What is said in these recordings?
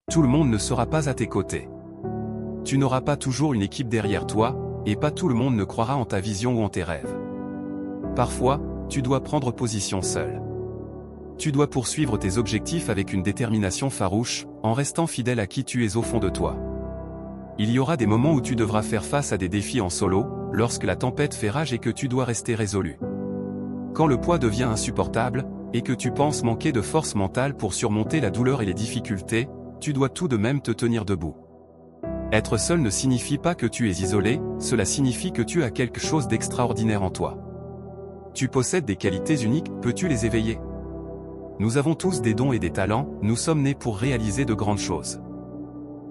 Tout le monde ne sera pas à tes côtés. Tu n'auras pas toujours une équipe derrière toi, et pas tout le monde ne croira en ta vision ou en tes rêves. Parfois, tu dois prendre position seul. Tu dois poursuivre tes objectifs avec une détermination farouche, en restant fidèle à qui tu es au fond de toi. Il y aura des moments où tu devras faire face à des défis en solo, lorsque la tempête fait rage et que tu dois rester résolu. Quand le poids devient insupportable, et que tu penses manquer de force mentale pour surmonter la douleur et les difficultés, tu dois tout de même te tenir debout. Être seul ne signifie pas que tu es isolé, cela signifie que tu as quelque chose d'extraordinaire en toi. Tu possèdes des qualités uniques, peux-tu les éveiller? Nous avons tous des dons et des talents, nous sommes nés pour réaliser de grandes choses.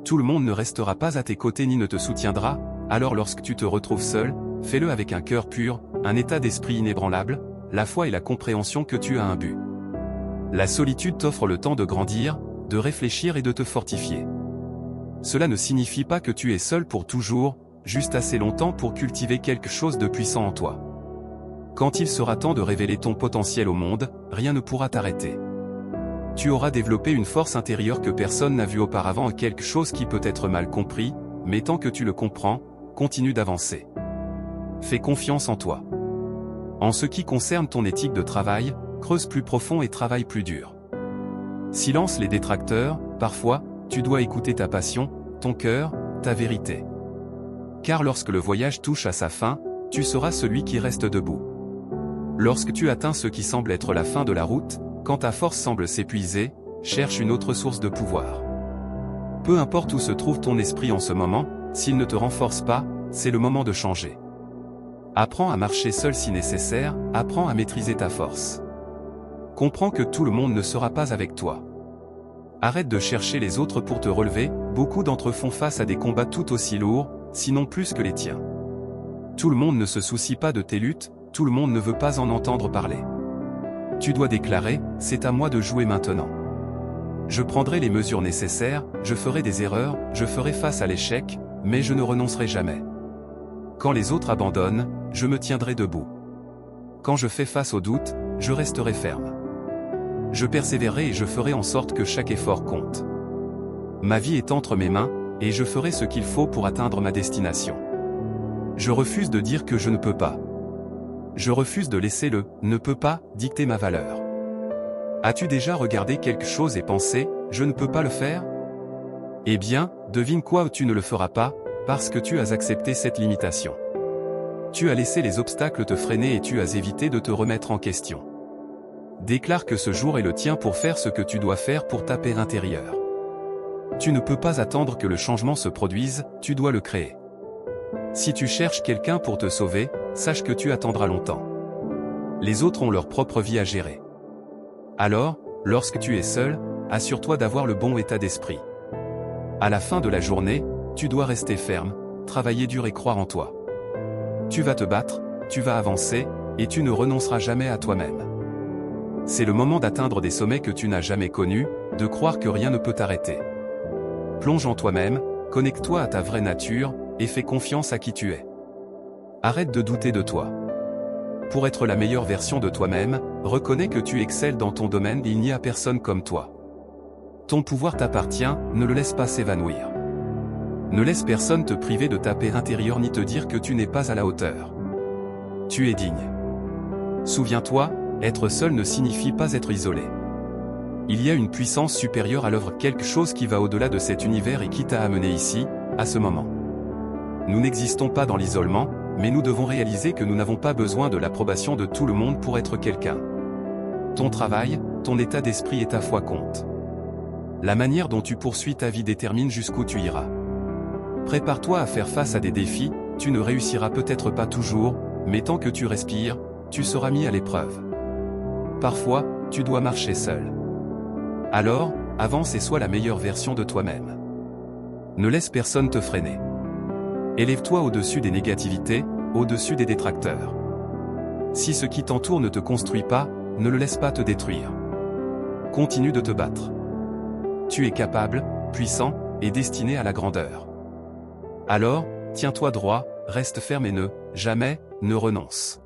Tout le monde ne restera pas à tes côtés ni ne te soutiendra, alors lorsque tu te retrouves seul, fais-le avec un cœur pur, un état d'esprit inébranlable, la foi et la compréhension que tu as un but. La solitude t'offre le temps de grandir, de réfléchir et de te fortifier. Cela ne signifie pas que tu es seul pour toujours, juste assez longtemps pour cultiver quelque chose de puissant en toi. Quand il sera temps de révéler ton potentiel au monde, rien ne pourra t'arrêter. Tu auras développé une force intérieure que personne n'a vue auparavant et quelque chose qui peut être mal compris, mais tant que tu le comprends, continue d'avancer. Fais confiance en toi. En ce qui concerne ton éthique de travail, creuse plus profond et travaille plus dur. Silence les détracteurs, parfois, tu dois écouter ta passion, ton cœur, ta vérité. Car lorsque le voyage touche à sa fin, tu seras celui qui reste debout. Lorsque tu atteins ce qui semble être la fin de la route, quand ta force semble s'épuiser, cherche une autre source de pouvoir. Peu importe où se trouve ton esprit en ce moment, s'il ne te renforce pas, c'est le moment de changer. Apprends à marcher seul si nécessaire, apprends à maîtriser ta force. Comprends que tout le monde ne sera pas avec toi. Arrête de chercher les autres pour te relever, beaucoup d'entre eux font face à des combats tout aussi lourds, sinon plus que les tiens. Tout le monde ne se soucie pas de tes luttes, tout le monde ne veut pas en entendre parler. Tu dois déclarer, c'est à moi de jouer maintenant. Je prendrai les mesures nécessaires, je ferai des erreurs, je ferai face à l'échec, mais je ne renoncerai jamais. Quand les autres abandonnent, je me tiendrai debout. Quand je fais face aux doutes, je resterai ferme. Je persévérerai et je ferai en sorte que chaque effort compte. Ma vie est entre mes mains, et je ferai ce qu'il faut pour atteindre ma destination. Je refuse de dire que je ne peux pas. Je refuse de laisser le « ne peut pas » dicter ma valeur. As-tu déjà regardé quelque chose et pensé « je ne peux pas le faire » ? Eh bien, devine quoi, tu ne le feras pas, parce que tu as accepté cette limitation. Tu as laissé les obstacles te freiner et tu as évité de te remettre en question. Déclare que ce jour est le tien pour faire ce que tu dois faire pour ta paix intérieure. Tu ne peux pas attendre que le changement se produise, tu dois le créer. Si tu cherches quelqu'un pour te sauver, sache que tu attendras longtemps. Les autres ont leur propre vie à gérer. Alors, lorsque tu es seul, assure-toi d'avoir le bon état d'esprit. À la fin de la journée, tu dois rester ferme, travailler dur et croire en toi. Tu vas te battre, tu vas avancer, et tu ne renonceras jamais à toi-même. C'est le moment d'atteindre des sommets que tu n'as jamais connus, de croire que rien ne peut t'arrêter. Plonge en toi-même, connecte-toi à ta vraie nature, et fais confiance à qui tu es. Arrête de douter de toi. Pour être la meilleure version de toi-même, reconnais que tu excelles dans ton domaine et il n'y a personne comme toi. Ton pouvoir t'appartient, ne le laisse pas s'évanouir. Ne laisse personne te priver de ta paix intérieure ni te dire que tu n'es pas à la hauteur. Tu es digne. Souviens-toi, être seul ne signifie pas être isolé. Il y a une puissance supérieure à l'œuvre, quelque chose qui va au-delà de cet univers et qui t'a amené ici, à ce moment. Nous n'existons pas dans l'isolement, mais nous devons réaliser que nous n'avons pas besoin de l'approbation de tout le monde pour être quelqu'un. Ton travail, ton état d'esprit et ta foi comptent. La manière dont tu poursuis ta vie détermine jusqu'où tu iras. Prépare-toi à faire face à des défis, tu ne réussiras peut-être pas toujours, mais tant que tu respires, tu seras mis à l'épreuve. Parfois, tu dois marcher seul. Alors, avance et sois la meilleure version de toi-même. Ne laisse personne te freiner. Élève-toi au-dessus des négativités, au-dessus des détracteurs. Si ce qui t'entoure ne te construit pas, ne le laisse pas te détruire. Continue de te battre. Tu es capable, puissant, et destiné à la grandeur. Alors, tiens-toi droit, reste ferme et ne, jamais, ne renonce.